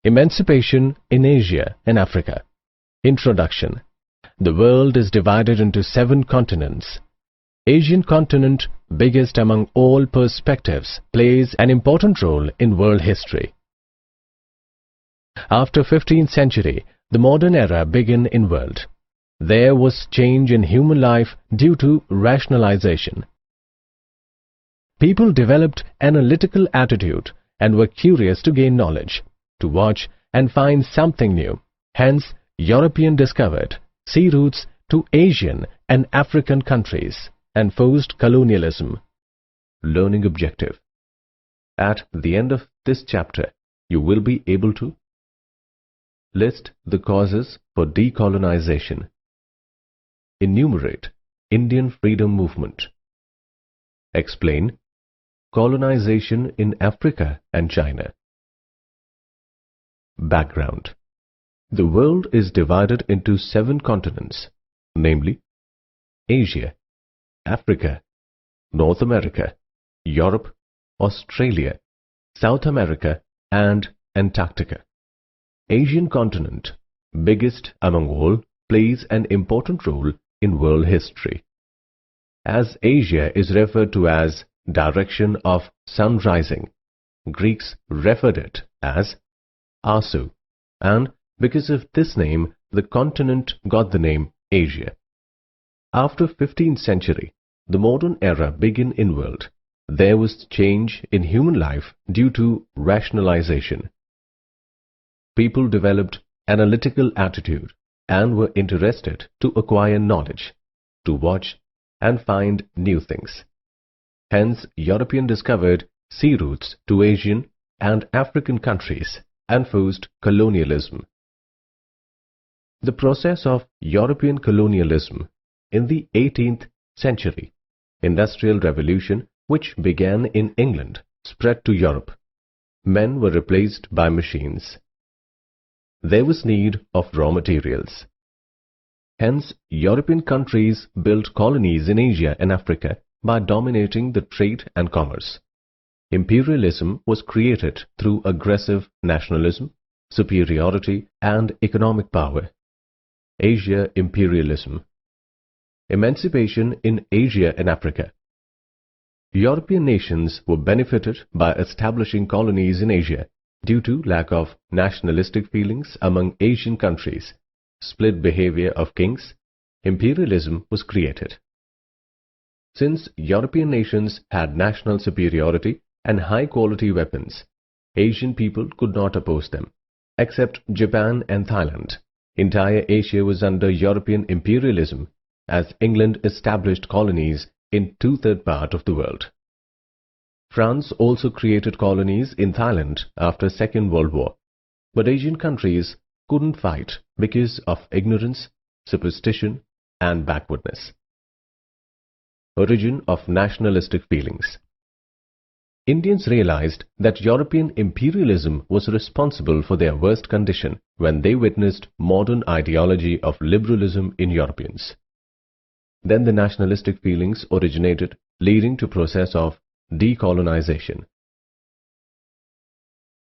Emancipation in Asia and Africa. Introduction. The world is divided into 7 continents. Asian continent, biggest among all perspectives, plays an important role in world history. After 15th century, the modern era began in world. There was change in human life due to rationalization. People developed analytical attitude and were curious to gain knowledge, to watch and find something new. Hence, European discovered sea routes to Asian and African countries and forced colonialism. Learning objective. At the end of this chapter, you will be able to list the causes for decolonization. Enumerate Indian freedom movement. Explain colonization in Africa and China. Background. The world is divided into 7 continents, namely Asia, Africa, North America, Europe, Australia, South America and Antarctica. Asian continent, biggest among all, plays an important role in world history. As Asia is referred to as direction of sun rising, Greeks referred it as Asu, and because of this name the continent got the name Asia. After 15th century, the modern era began in world. There was change in human life due to rationalization. People developed analytical attitude and were interested to acquire knowledge, to watch and find new things. Hence, European discovered sea routes to Asian and African countries and forced colonialism. The process of European colonialism in the 18th century, Industrial Revolution, which began in England, spread to Europe. Men were replaced by machines. There was need of raw materials. Hence, European countries built colonies in Asia and Africa by dominating the trade and commerce. Imperialism was created through aggressive nationalism, superiority and economic power. Asia imperialism. Emancipation in Asia and Africa. European nations were benefited by establishing colonies in Asia due to lack of nationalistic feelings among Asian countries, split behavior of kings. Imperialism was created. Since European nations had national superiority and high-quality weapons, Asian people could not oppose them. Except Japan and Thailand, entire Asia was under European imperialism as England established colonies in 2/3 part of the world. France also created colonies in Thailand after Second World War, but Asian countries couldn't fight because of ignorance, superstition and backwardness. Origin of nationalistic feelings. Indians realized that European imperialism was responsible for their worst condition when they witnessed modern ideology of liberalism in Europeans. Then the nationalistic feelings originated, leading to process of decolonization.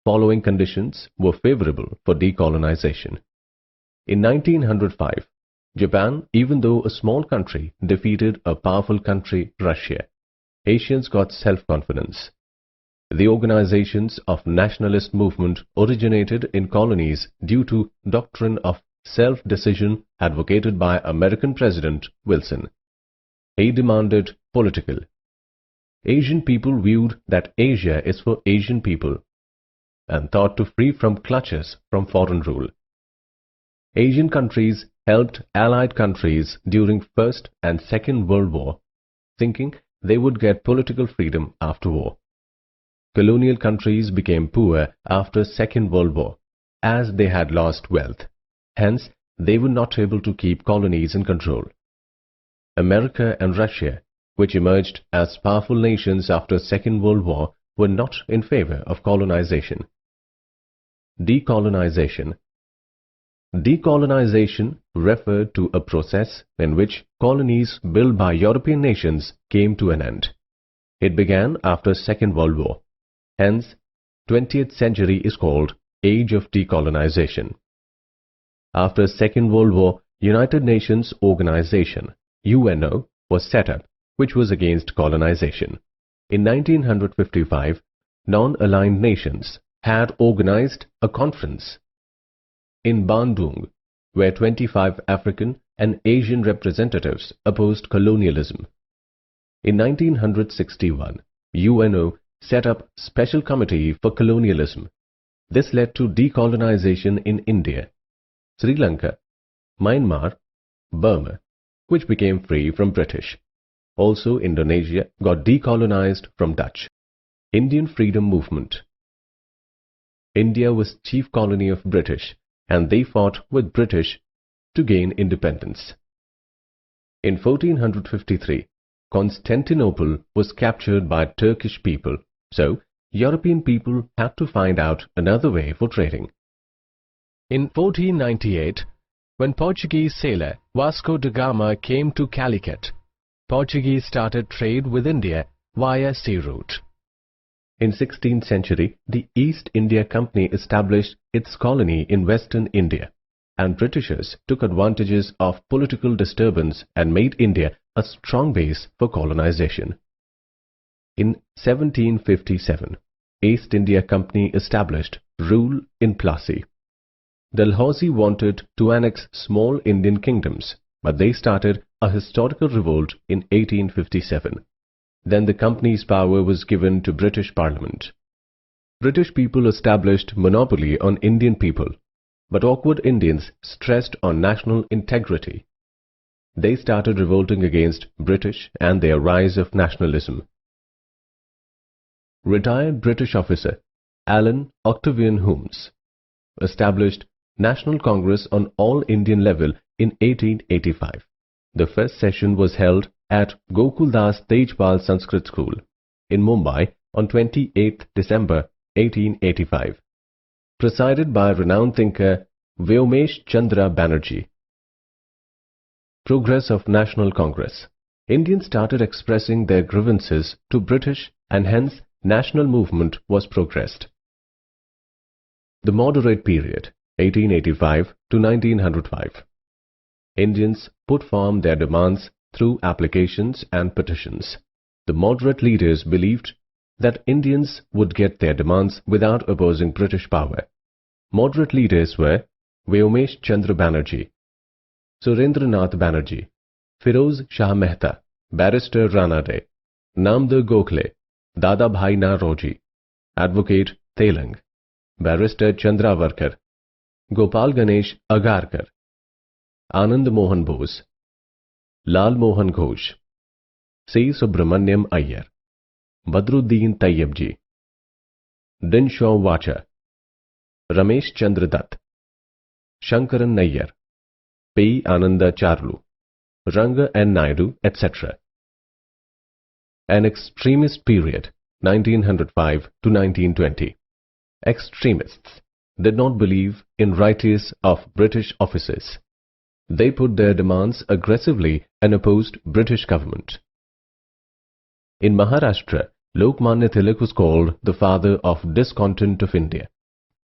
Following conditions were favorable for decolonization. In 1905, Japan, even though a small country, defeated a powerful country, Russia. Asians got self-confidence. The organizations of nationalist movement originated in colonies due to doctrine of self-decision advocated by American President Wilson. He demanded political. Asian people viewed that Asia is for Asian people and thought to free from clutches from foreign rule. Asian countries helped Allied countries during First and Second World War, thinking they would get political freedom after war. Colonial countries became poor after Second World War, as they had lost wealth. Hence, they were not able to keep colonies in control. America and Russia, which emerged as powerful nations after Second World War, were not in favor of colonization. Decolonization. Decolonization referred to a process in which colonies built by European nations came to an end. It began after Second World War. Hence, 20th century is called age of decolonization. After Second World War, United Nations Organization (UNO) was set up, which was against colonization. In 1955, non-aligned nations had organized a conference in Bandung, where 25 African and Asian representatives opposed colonialism. In 1961, UNO set up Special Committee for Colonialism. This led to decolonization in India, Sri Lanka, Myanmar, Burma, which became free from British. Also, Indonesia got decolonized from Dutch. Indian Freedom Movement. India was chief colony of British, and they fought with British to gain independence. In 1453, Constantinople was captured by Turkish people, so European people had to find out another way for trading. In 1498, when Portuguese sailor Vasco da Gama came to Calicut, Portuguese started trade with India via sea route. In 16th century, the East India Company established its colony in Western India, and Britishers took advantages of political disturbance and made India a strong base for colonization. In 1757, East India Company established rule in Plassey. Dalhousie wanted to annex small Indian kingdoms, but they started a historical revolt in 1857. Then the company's power was given to British Parliament. British people established monopoly on Indian people, but awkward Indians stressed on national integrity. They started revolting against British and their rise of nationalism. Retired British officer Alan Octavian Holmes established National Congress on all Indian level in 1885. The first session was held at Gokuldas Tejpal Sanskrit School in Mumbai on 28 December 1885, presided by renowned thinker Vyomesh Chandra Banerjee. Progress of National Congress. Indians started expressing their grievances to British, and hence national movement was progressed. The Moderate Period, 1885 to 1905. Indians put forth their demands through applications and petitions. The moderate leaders believed that Indians would get their demands without opposing British power. Moderate leaders were Vyomesh Chandra Banerjee, Surendranath Banerjee, Firoz Shah Mehta, Barrister Ranade, Namdar Gokhale, Dadabhai Naoroji, Advocate Telang, Barrister Chandravarkar, Gopal Ganesh Agarkar, Anand Mohan Bose, Lal Mohan Ghosh, C. Subramanyam Iyer, Badruddin Tayyabji, Dinshaw Vacha, Ramesh Chandra Dutt, Shankaran Nayyar, P. Ananda Charlu, Ranga N. Naidu, etc. An extremist period, 1905 to 1920. Extremists did not believe in rights of British officers. They put their demands aggressively and opposed British government. In Maharashtra, Lokmanya Tilak was called the father of discontent of India.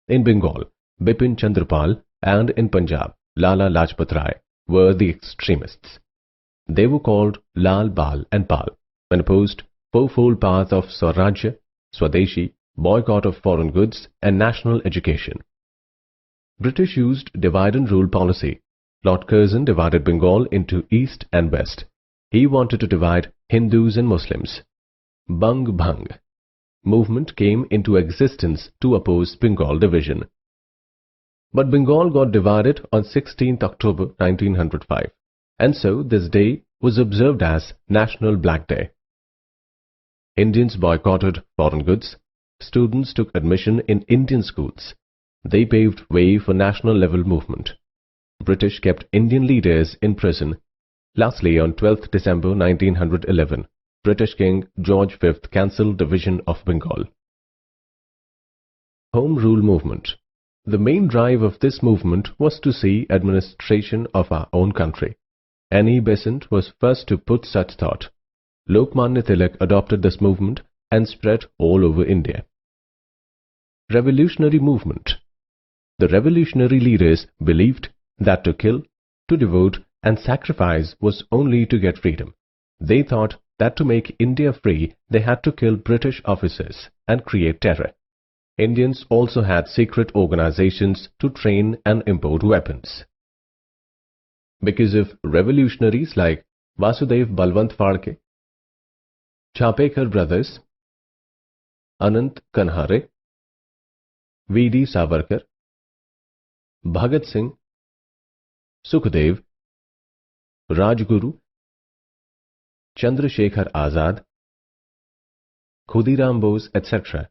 In Bengal, Bipin Chandrapal, and in Punjab, Lala Lajpat Rai were the extremists. They were called Lal, Bal and Pal and opposed fourfold path of Swarajya, Swadeshi, boycott of foreign goods and national education. British used divide and rule policy. Lord Curzon divided Bengal into East and West. He wanted to divide Hindus and Muslims. Bang Bhang movement came into existence to oppose Bengal division. But Bengal got divided on 16th October 1905, and so this day was observed as National Black Day. Indians boycotted foreign goods. Students took admission in Indian schools. They paved way for national level movement. British kept Indian leaders in prison. Lastly, on 12th December 1911, British King George V cancelled division of Bengal. Home Rule Movement. The main drive of this movement was to see administration of our own country. Annie Besant was first to put such thought. Lokmanya Tilak adopted this movement and spread all over India. Revolutionary Movement. The revolutionary leaders believed that to kill, to devote and sacrifice was only to get freedom. They thought that to make India free, they had to kill British officers and create terror. Indians also had secret organizations to train and import weapons. Because of revolutionaries like Vasudev Balwant Phadke, Chapekar brothers, Anant Kanhare, V.D. Savarkar, Bhagat Singh, Sukhdev, Rajguru, Chandrasekhar Azad, Khudiram Bose, etc.,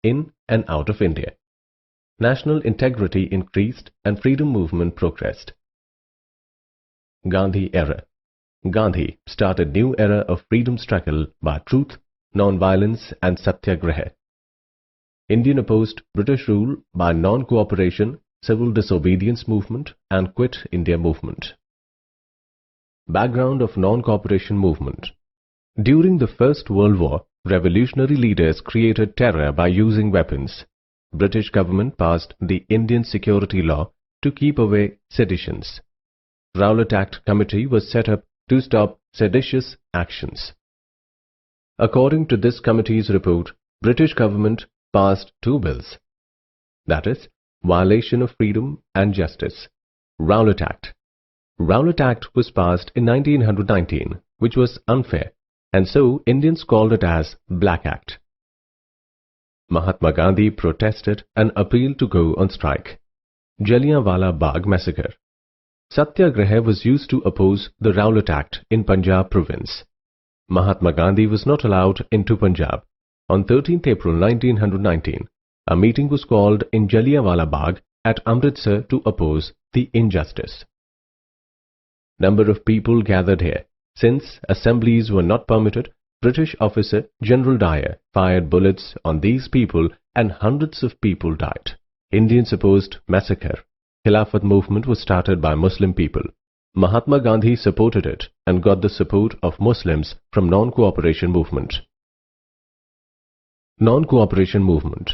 in and out of India, national integrity increased and freedom movement progressed. Gandhi era. Gandhi started new era of freedom struggle by truth, non-violence and satyagraha. Indian opposed British rule by non-cooperation, civil disobedience movement and Quit India movement. Background of non-cooperation movement. During the First World War, revolutionary leaders created terror by using weapons. British government passed the Indian Security Law to keep away seditions. Rowlatt Act Committee was set up to stop seditious actions. According to this committee's report, British government passed two bills, that is, Violation of Freedom and Justice, Rowlatt Act. Rowlatt Act was passed in 1919, which was unfair, and so Indians called it as Black Act. Mahatma Gandhi protested and appealed to go on strike. Jallianwala Bagh massacre. Satyagraha was used to oppose the Rowlatt Act in Punjab province. Mahatma Gandhi was not allowed into Punjab. On 13th April 1919, a meeting was called in Jallianwala Bagh at Amritsar to oppose the injustice. Number of people gathered here. Since assemblies were not permitted, British officer General Dyer fired bullets on these people and hundreds of people died. Indians opposed massacre. Khilafat movement was started by Muslim people. Mahatma Gandhi supported it and got the support of Muslims from non-cooperation movement. Non-cooperation movement.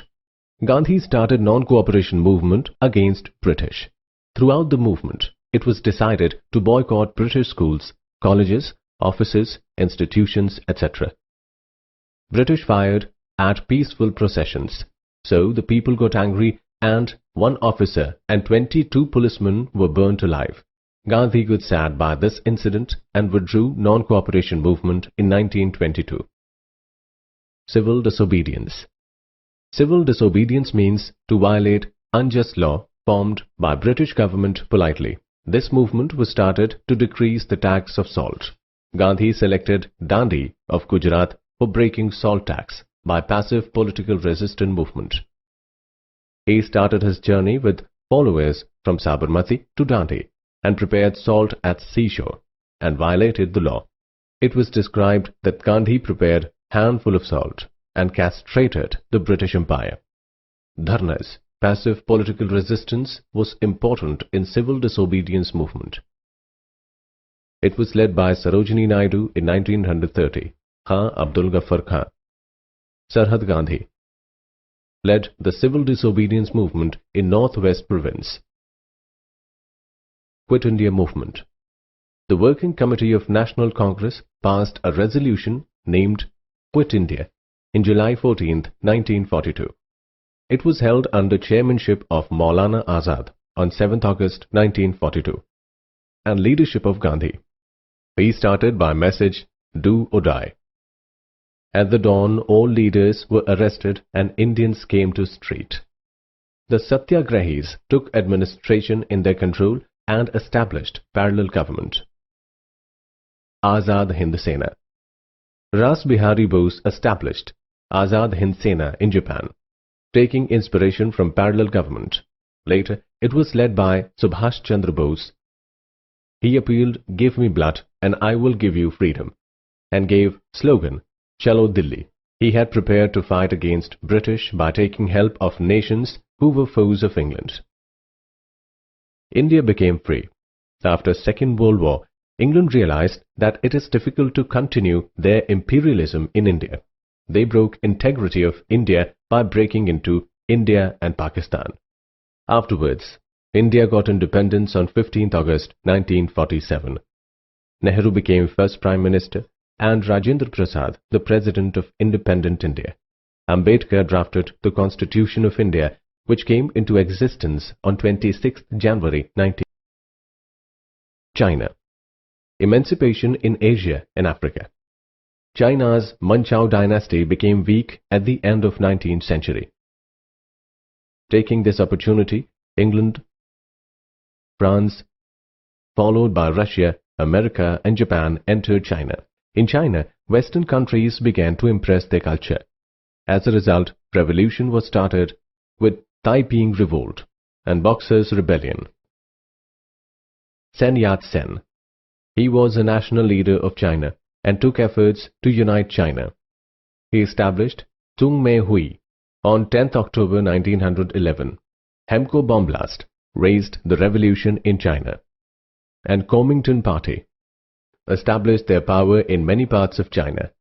Gandhi started non-cooperation movement against British. Throughout the movement, it was decided to boycott British schools, colleges, offices, institutions, etc. British fired at peaceful processions. So the people got angry and one officer and 22 policemen were burnt alive. Gandhi got sad by this incident and withdrew non-cooperation movement in 1922. Civil disobedience. Civil disobedience means to violate unjust law formed by British government politely. This movement was started to decrease the tax of salt. Gandhi selected Dandi of Gujarat for breaking salt tax by passive political resistance movement. He started his journey with followers from Sabarmati to Dandi and prepared salt at seashore and violated the law. It was described that Gandhi prepared handful of salt and castrated the British Empire. Dharnas, passive political resistance, was important in civil disobedience movement. It was led by Sarojini Naidu in 1930. Khan Abdul Ghaffar Khan. Sarhad Gandhi led the civil disobedience movement in Northwest Province. Quit India movement. The Working Committee of National Congress passed a resolution named Quit India in July 14, 1942. It was held under chairmanship of Maulana Azad on 7th August 1942 and leadership of Gandhi. He started by message, "Do or die." At the dawn, all leaders were arrested and Indians came to street. The Satyagrahis took administration in their control and established parallel government. Azad Hind Sena. Ras Bihari Bose established Azad Hind Sena in Japan, taking inspiration from parallel government. Later, it was led by Subhash Chandra Bose. He appealed, "Give me blood and I will give you freedom," and gave slogan, "Chalo Dilli." He had prepared to fight against British by taking help of nations who were foes of England. India became free. After Second World War, England realized that it is difficult to continue their imperialism in India. They broke integrity of India by breaking into India and Pakistan. Afterwards, India got independence on 15th August 1947. Nehru became first Prime Minister and Rajendra Prasad the President of independent India. Ambedkar drafted the Constitution of India, which came into existence on 26th January 19. China. Emancipation in Asia and Africa. China's Manchu dynasty became weak at the end of 19th century. Taking this opportunity, England, France, followed by Russia, America and Japan entered China. In China, Western countries began to impress their culture. As a result, revolution was started with Taiping Revolt and Boxer's Rebellion. Sun Yat-sen. He was a national leader of China and took efforts to unite China. He established Zhongmei Hui on 10th October 1911. Hemco bomb blast raised the revolution in China, and Kuomintang Party established their power in many parts of China.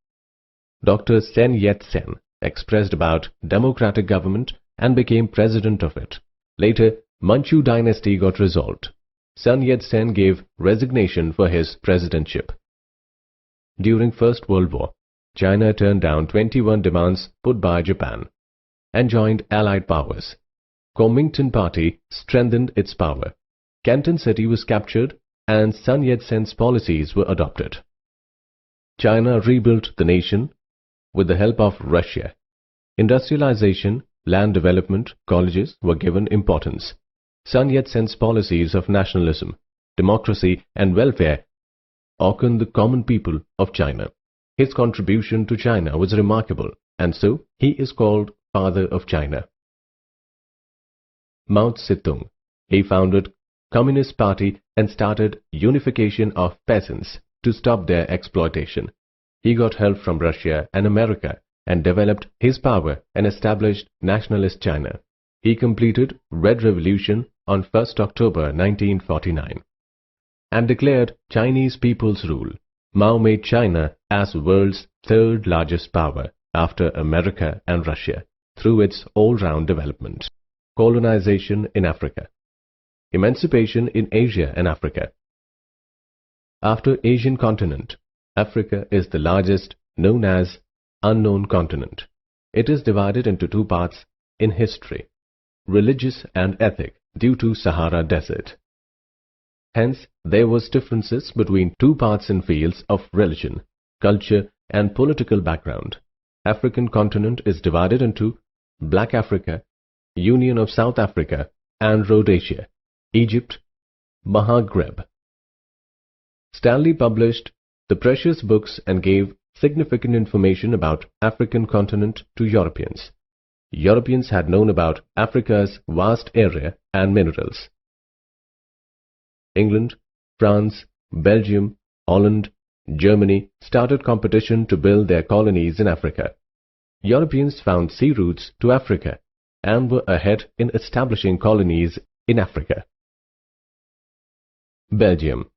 Dr. Sun Yat-sen expressed about democratic government and became president of it. Later, Manchu dynasty got resolved. Sun Yat-sen gave resignation for his presidentship. During First World War, China turned down 21 demands put by Japan and joined Allied powers. Kuomintang Party strengthened its power. Canton City was captured and Sun Yat-sen's policies were adopted. China rebuilt the nation with the help of Russia. Industrialization, land development, colleges were given importance. Sun Yat-sen's policies of nationalism, democracy and welfare awakened the common people of China. His contribution to China was remarkable, and so he is called Father of China. Mao Zedong. He founded Communist Party and started unification of peasants to stop their exploitation. He got help from Russia and America and developed his power and established nationalist China. He completed Red Revolution on 1st October 1949 and declared Chinese people's rule. Mao made China as world's third largest power after America and Russia through its all-round development. Colonization in Africa. Emancipation in Asia and Africa. After Asian continent, Africa is the largest, known as unknown continent. It is divided into two parts in history, religious and ethnic, due to Sahara Desert. Hence, there was differences between two parts in fields of religion, culture and political background. African continent is divided into Black Africa, Union of South Africa and Rhodesia, Egypt, Maghreb. Stanley published the precious books and gave significant information about African continent to Europeans. Europeans had known about Africa's vast area and minerals. England, France, Belgium, Holland, Germany started competition to build their colonies in Africa. Europeans found sea routes to Africa and were ahead in establishing colonies in Africa. Belgium.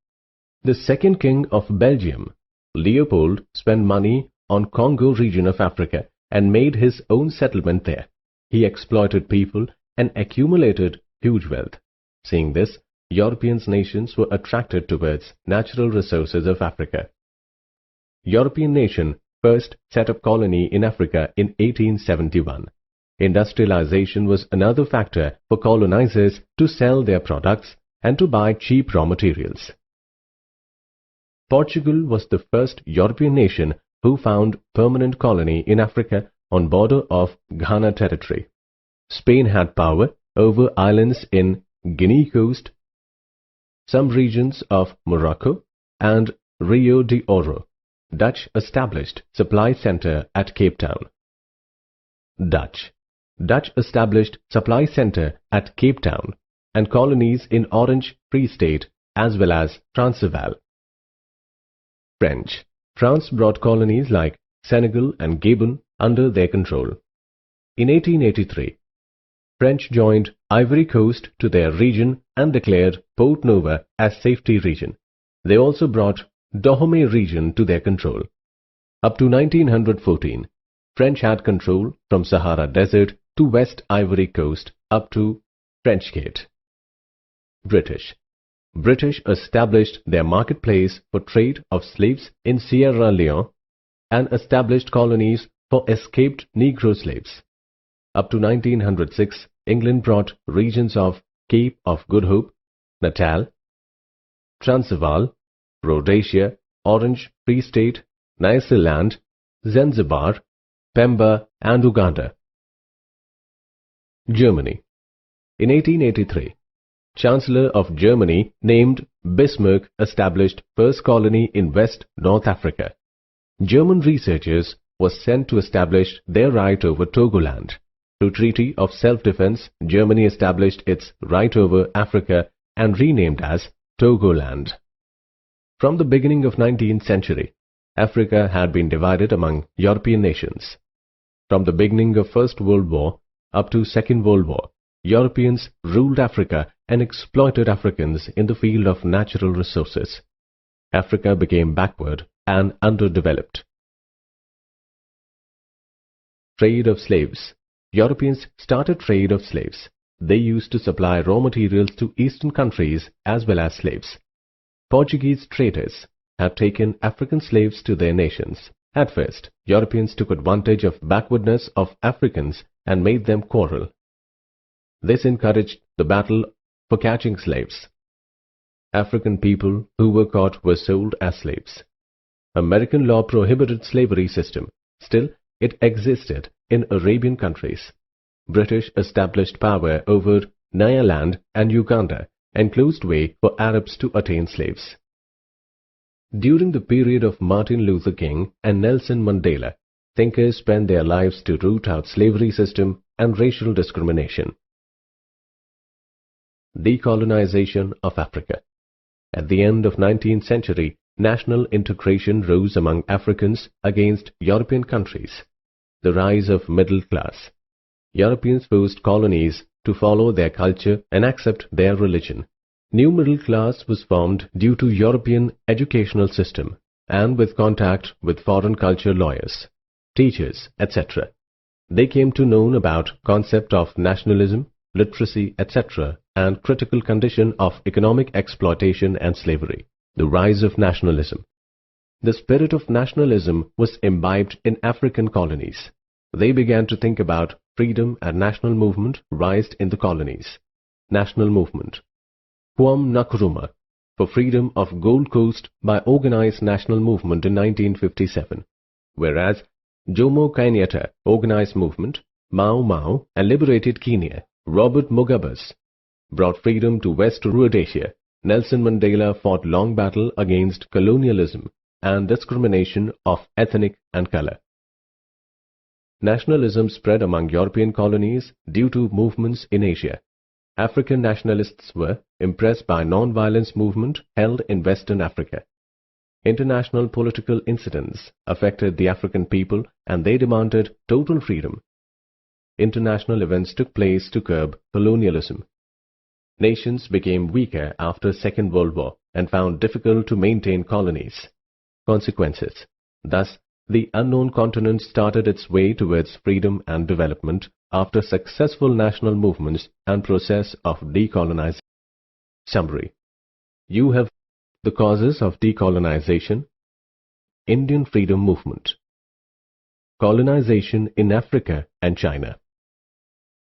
The second king of Belgium, Leopold, spent money on Congo region of Africa and made his own settlement there. He exploited people and accumulated huge wealth. Seeing this, European nations were attracted towards natural resources of Africa. European nation first set up colony in Africa in 1871. Industrialization was another factor for colonizers to sell their products and to buy cheap raw materials. Portugal was the first European nation who found permanent colony in Africa on border of Ghana territory. Spain had power over islands in Guinea coast, some regions of Morocco and Rio de Oro. Dutch established supply center at Cape Town. Dutch established supply center at Cape Town and colonies in Orange Free State as well as Transvaal. France brought colonies like Senegal and Gabon under their control. In 1883, French joined Ivory Coast to their region and declared Port Nova as safety region. They also brought Dahomey region to their control. Up to 1914, French had control from Sahara Desert to West Ivory Coast up to French Gate. British. British established their marketplace for trade of slaves in Sierra Leone and established colonies for escaped Negro slaves. Up to 1906, England brought regions of Cape of Good Hope, Natal, Transvaal, Rhodesia, Orange Free State, Nyasaland, Zanzibar, Pemba and Uganda. Germany. In 1883, Chancellor of Germany named Bismarck established first colony in West North Africa. German researchers were sent to establish their right over Togoland. Through Treaty of Self-Defense, Germany established its right over Africa and renamed as Togoland. From the beginning of 19th century, Africa had been divided among European nations. From the beginning of First World War up to Second World War, Europeans ruled Africa and exploited Africans in the field of natural resources. Africa became backward and underdeveloped. Trade of slaves. Europeans started trade of slaves. They used to supply raw materials to Eastern countries as well as slaves. Portuguese traders had taken African slaves to their nations. At first, Europeans took advantage of backwardness of Africans and made them quarrel. This encouraged the battle for catching slaves. African people who were caught were sold as slaves. American law prohibited slavery system. Still, it existed in Arabian countries. British established power over Nyasaland and Uganda and closed way for Arabs to attain slaves. During the period of Martin Luther King and Nelson Mandela, thinkers spent their lives to root out slavery system and racial discrimination. Decolonization of Africa. At the end of 19th century, national integration rose among Africans against European countries. The rise of middle class. Europeans forced colonies to follow their culture and accept their religion. New middle class was formed due to European educational system and with contact with foreign culture lawyers, teachers, etc. They came to know about concept of nationalism, literacy, etc. and critical condition of economic exploitation and slavery. The rise of nationalism. The spirit of nationalism was imbibed in African colonies. They began to think about freedom and national movement raised in the colonies. National movement. Kwame Nkrumah for freedom of Gold Coast by organized national movement in 1957, whereas Jomo Kenyatta organized movement, Mau Mau and liberated Kenya. Robert Mugabe brought freedom to West Rhodesia. Nelson Mandela fought long battle against colonialism and discrimination of ethnic and color. Nationalism spread among European colonies due to movements in Asia. African nationalists were impressed by non-violence movement held in Western Africa. International political incidents affected the African people and they demanded total freedom. International events took place to curb colonialism. Nations became weaker after Second World War and found difficult to maintain colonies. Consequences. Thus, the unknown continent started its way towards freedom and development after successful national movements and process of decolonization. Summary. You have the causes of decolonization, Indian freedom movement, colonization in Africa and China.